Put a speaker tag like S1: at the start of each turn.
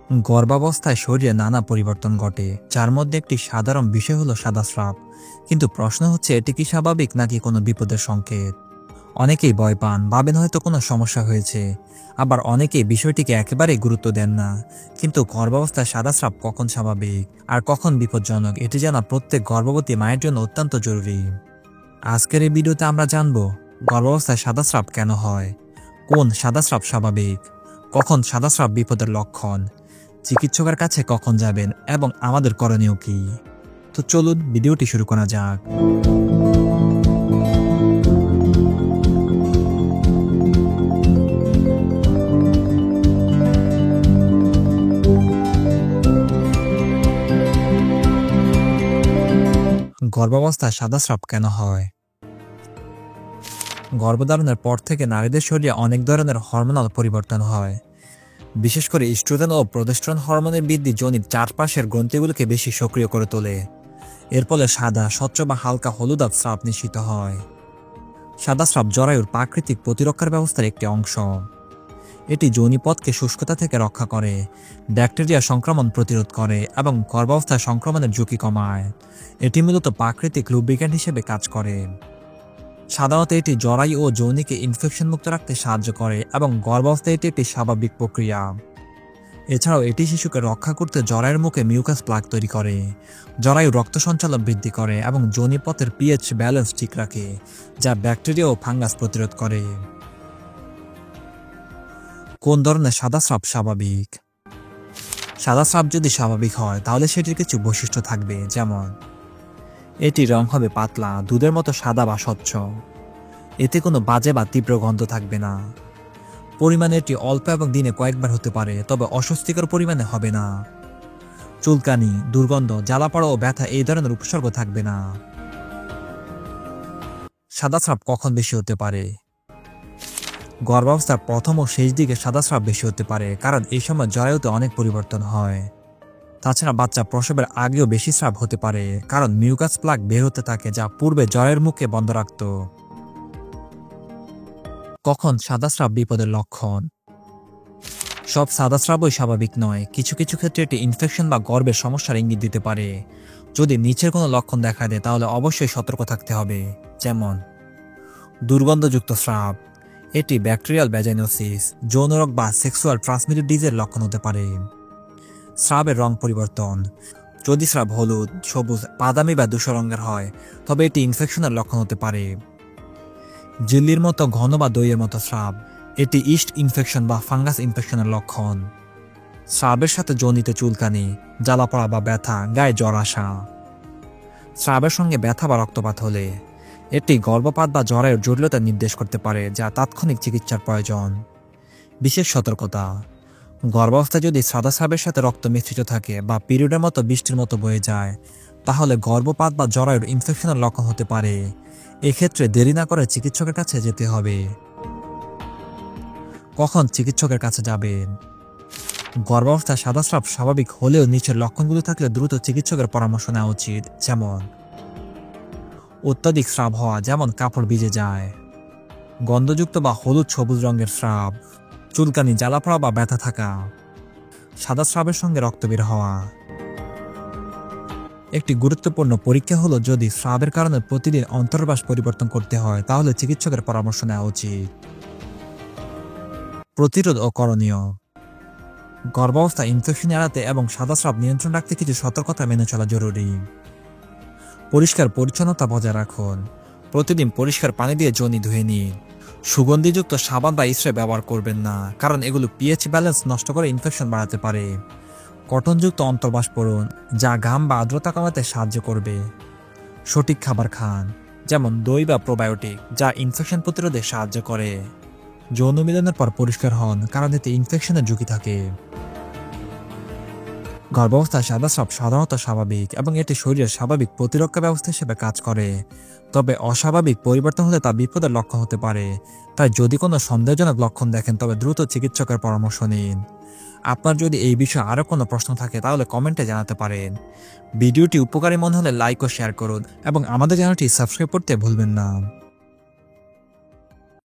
S1: গর্ভাবস্থায় শরীরে নানা পরিবর্তন ঘটে, যার মধ্যে একটি সাধারণ বিষয় হলো সাদা স্রাব। কিন্তু প্রশ্ন হচ্ছে, এটি কি স্বাভাবিক নাকি কোনো বিপদের সংকেত? অনেকেই ভয় পান, ভাবেন হয়তো কোনো সমস্যা হয়েছে। আবার অনেকেই বিষয়টিকে একেবারেই গুরুত্ব দেন না। কিন্তু গর্ভাবস্থায় সাদা স্রাব কখন স্বাভাবিক আর কখন বিপজ্জনক, এটি জানা প্রত্যেক গর্ভবতী মায়ের জন্য অত্যন্ত জরুরি। আজকের এই ভিডিওতে আমরা জানব গর্ভাবস্থায় সাদা স্রাব কেন হয়, কোন সাদা স্রাব স্বাভাবিক, কখন সাদা স্রাব বিপদের লক্ষণ, চিকিৎসকের কাছে কখন যাবেন এবং আমাদের করণীয় কি। তো চলুন ভিডিওটি শুরু করা যাক। গর্ভাবস্থায় সাদা স্রাব কেন হয়? গর্ভধারণের পর থেকে নারীদের শরীরে অনেক ধরনের হরমোনাল পরিবর্তন হয়। বিশেষ করে ইস্ট্রোজেন ও প্রোজেস্টেরন হরমোনের বৃদ্ধি যোনির চারপাশের গ্রন্থিগুলোকে বেশি সক্রিয় করে তোলে। এর ফলে সাদা, স্বচ্ছ বা হালকা হলুদাভ স্রাব নিশ্চিত হয়। সাদা স্রাব জরায়ুর প্রাকৃতিক প্রতিরক্ষার ব্যবস্থার একটি অংশ। এটি যোনিপথকে শুষ্কতা থেকে রক্ষা করে, ব্যাকটেরিয়া সংক্রমণ প্রতিরোধ করে এবং গর্ভাবস্থায় সংক্রমণের ঝুঁকি কমায়। এটি মূলত প্রাকৃতিক লুব্রিক্যান্ট হিসেবে কাজ করে। সাধারণত এটি জরায়ু ও যৌনিকে ইনফেকশন মুক্ত রাখতে সাহায্য করে এবং গর্ভাবস্থায় এটি একটি স্বাভাবিক প্রক্রিয়া। এছাড়াও এটি শিশুকে রক্ষা করতে জরায়ুর মুখে মিউকাস প্লাগ তৈরি করে, জরায়ু রক্ত সঞ্চালন বৃদ্ধি করে এবং যোনিপথের পিএইচ ব্যালেন্স ঠিক রাখে, যা ব্যাকটেরিয়া ও ফাঙ্গাস প্রতিরোধ করে। কোন ধরনের সাদা স্রাব স্বাভাবিক? সাদা স্রাব যদি স্বাভাবিক হয় তাহলে সেটির কিছু বৈশিষ্ট্য থাকবে, যেমন এটি রং হবে পাতলা, দুধের মতো সাদা বা স্বচ্ছ। এতে কোনো বাজে বা তীব্র গন্ধ থাকবে না। পরিমাণে এটি অল্প এবং দিনে কয়েকবার হতে পারে, তবে অস্বস্তিকর পরিমাণে হবে না। চুলকানি, দুর্গন্ধ, জ্বালাপড়া ও ব্যথা এই ধরনের উপসর্গ থাকবে না। সাদা স্রাব কখন বেশি হতে পারে? গর্ভাবস্থার প্রথম ও শেষ দিকে সাদা স্রাব বেশি হতে পারে, কারণ এই সময় জরায়ুতে অনেক পরিবর্তন হয়। তাছাড়া বাচ্চা প্রসবের আগেও বেশি স্রাব হতে পারে, কারণ মিউকাস প্লাগ বের হতে থাকে, যা পূর্বে জরায়ুর মুখে বন্ধ রাখত। কখন সাদা স্রাব বিপদের লক্ষণ? সব সাদা স্রাবই স্বাভাবিক নয়। কিছু কিছু ক্ষেত্রে এটি ইনফেকশন বা গর্ভের সমস্যার ইঙ্গিত দিতে পারে। যদি নিচের কোনো লক্ষণ দেখা দেয় তাহলে অবশ্যই সতর্ক থাকতে হবে, যেমন দুর্গন্ধযুক্ত স্রাব। এটি ব্যাকটেরিয়াল ভ্যাজাইনোসিস, যৌনরোগ বা সেক্সুয়াল ট্রান্সমিটেড ডিজিজের লক্ষণ হতে পারে। স্রাবের রং পরিবর্তন। যদি স্রাব হলুদ, সবুজ, বাদামি বা ধূসর রঙের হয় তবে এটি ইনফেকশনের লক্ষণ হতে পারে। ঝিল্লির মতো ঘন বা দইয়ের মতো স্রাব। এটি ইস্ট ইনফেকশন বা ফাঙ্গাস ইনফেকশনের লক্ষণ। স্রাবের সাথে যোনিতে চুলকানি, জ্বালাপড়া বা ব্যথা, গায়ে জ্বর আসা। স্রাবের সঙ্গে ব্যথা বা রক্তপাত হলে এটি গর্ভপাত বা জরায়ুর জটিলতা নির্দেশ করতে পারে, যা তাৎক্ষণিক চিকিৎসার প্রয়োজন। বিশেষ সতর্কতা: গর্ভাবস্থায় যদি সাদা স্রাবের সাথে রক্ত মিশ্রিত থাকে বা পিরিয়ডের মতো বৃষ্টির মতো বয়ে যায় তাহলে গর্ভপাত বা জরায়ুর ইনফেকশনের লক্ষণ হতে পারে। এক্ষেত্রে দেরি না করে চিকিৎসকের কাছে যেতে হবে। কখন চিকিৎসকের কাছে যাবেন? গর্ভাবস্থায় সাদা স্রাব স্বাভাবিক হলেও নিচের লক্ষণগুলো থাকলে দ্রুত চিকিৎসকের পরামর্শ নেওয়া উচিত, যেমন অত্যাধিক স্রাব হওয়া, যেমন কাপড় ভিজে যায়, গন্ধযুক্ত বা হলুদ সবুজ রঙের স্রাব, চুলকানি, জ্বালাপড়া বা ব্যথা থাকা, সাদা স্রাবের সঙ্গে রক্ত বের হওয়া। একটি গুরুত্বপূর্ণ পরীক্ষা হলো, যদি স্রাবের কারণে প্রতিদিন অন্তর্বাস পরিবর্তন করতে হয় তাহলে চিকিৎসকের পরামর্শ নেওয়া উচিত। প্রতিরোধ ও করণীয়: গর্ভাবস্থায় ইনফেকশন এড়াতে এবং সাদা স্রাব নিয়ন্ত্রণ রাখতে কিছু সতর্কতা মেনে চলা জরুরি। পরিষ্কার পরিচ্ছন্নতা বজায় রাখুন। প্রতিদিন পরিষ্কার পানি দিয়ে যোনি ধুয়ে নিন। সুগন্ধিযুক্ত সাবান বা স্প্রে ব্যবহার করবেন না, কারণ এগুলো পিএইচ ব্যালেন্স নষ্ট করে ইনফেকশন বাড়াতে পারে। কটনযুক্ত অন্তর্বাস পরুন, যা ঘাম বা আর্দ্রতা কমাতে সাহায্য করবে। সঠিক খাবার খান, যেমন দই বা প্রোবায়োটিক, যা ইনফেকশন প্রতিরোধে সাহায্য করে। যৌন মিলনের পর পরিষ্কার হন, কারণ এতে ইনফেকশনের ঝুঁকি থাকে। গর্ভাবস্থায় সাদা স্রাব সাধারণত স্বাভাবিক এবং এটি শরীরের স্বাভাবিক প্রতিরক্ষা ব্যবস্থা হিসেবে কাজ করে। তবে অস্বাভাবিক পরিবর্তন হলে তা বিপদের লক্ষণ হতে পারে। তাই যদি কোনো সন্দেহজনক লক্ষণ দেখেন তবে দ্রুত চিকিৎসকের পরামর্শ নিন। আপনার যদি এই বিষয়ে আরও কোনো প্রশ্ন থাকে তাহলে কমেন্টে জানাতে পারেন। ভিডিওটি উপকারী মনে হলে লাইক ও শেয়ার করুন এবং আমাদের চ্যানেলটি সাবস্ক্রাইব করতে ভুলবেন না।